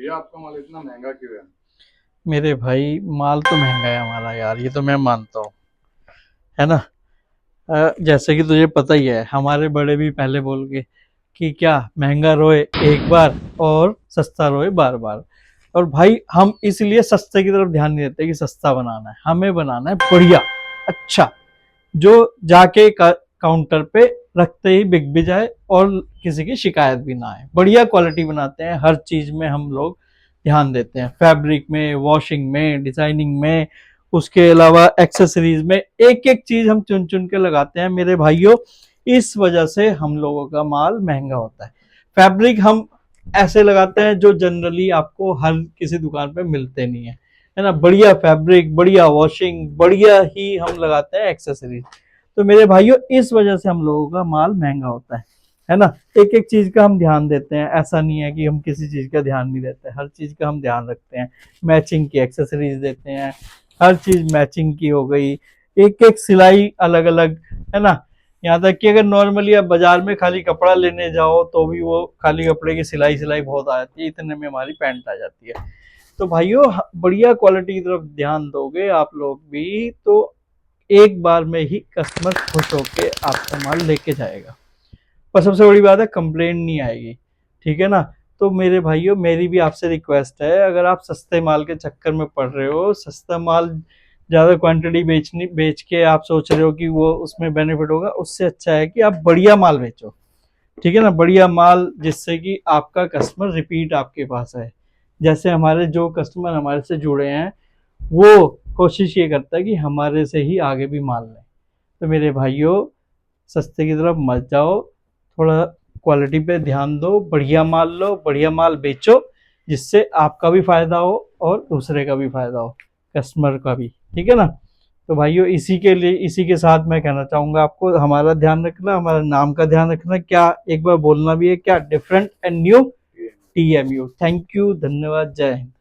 भैया आपका माल इतना महंगा क्यों है? मेरे भाई माल तो महंगा है हमारा यार, ये तो मैं मानता हूँ, है ना। जैसे कि तुझे पता ही है, हमारे बड़े भी पहले बोल के कि क्या महंगा रोए एक बार और सस्ता रोए बार बार। और भाई हम इसलिए सस्ते की तरफ ध्यान नहीं देते कि सस्ता बनाना है, हमें बनाना है बढ़िया, अच्छा, जो जाके काउंटर पे रखते ही बिक भी जाए और किसी की शिकायत भी ना आए। बढ़िया क्वालिटी बनाते हैं, हर चीज में हम लोग ध्यान देते हैं, फैब्रिक में, वॉशिंग में, डिजाइनिंग में, उसके अलावा एक्सेसरीज में एक एक चीज हम चुन चुन के लगाते हैं मेरे भाइयों। इस वजह से हम लोगों का माल महंगा होता है। फैब्रिक हम ऐसे लगाते हैं जो जनरली आपको हर किसी दुकान पे मिलते नहीं है ना। बढ़िया फैब्रिक, बढ़िया वॉशिंग, बढ़िया ही हम लगाते हैं एक्सेसरीज। तो मेरे भाइयों इस वजह से हम लोगों का माल महंगा होता है ना। एक एक चीज का हम ध्यान देते हैं, ऐसा नहीं है कि हम किसी चीज का ध्यान नहीं देते, हर चीज का हम ध्यान रखते हैं। मैचिंग की एक्सेसरीज देते हैं, हर चीज मैचिंग की हो गई, एक एक सिलाई अलग अलग, है ना। यहाँ तक कि अगर नॉर्मली आप बाजार में खाली कपड़ा लेने जाओ तो भी वो खाली कपड़े की सिलाई सिलाई बहुत आ जाती है, इतने में हमारी पैंट आ जाती है। तो भाइयों बढ़िया क्वालिटी की तरफ ध्यान दोगे आप लोग भी तो एक बार में ही कस्टमर खुश होके आपका माल लेके जाएगा। और सबसे बड़ी बात है, कंप्लेंट नहीं आएगी, ठीक है ना। तो मेरे भाइयों मेरी भी आपसे रिक्वेस्ट है, अगर आप सस्ते माल के चक्कर में पड़ रहे हो, सस्ता माल ज़्यादा क्वांटिटी बेच के आप सोच रहे हो कि वो उसमें बेनिफिट होगा, उससे अच्छा है कि आप बढ़िया माल बेचो, ठीक है ना। बढ़िया माल जिससे कि आपका कस्टमर रिपीट आपके पास है। जैसे हमारे जो कस्टमर हमारे से जुड़े हैं, वो कोशिश ये करता है कि हमारे से ही आगे भी माल लें। तो मेरे भाइयों सस्ते की तरफ मत जाओ, थोड़ा क्वालिटी पे ध्यान दो, बढ़िया माल लो, बढ़िया माल बेचो, जिससे आपका भी फायदा हो और दूसरे का भी फायदा हो, कस्टमर का भी, ठीक है ना। तो भाइयों इसी के लिए, इसी के साथ मैं कहना चाहूंगा आपको, हमारा ध्यान रखना, हमारा नाम का ध्यान रखना, क्या एक बार बोलना भी है, क्या, different and new TMU। Thank you, धन्यवाद, जय हिंद।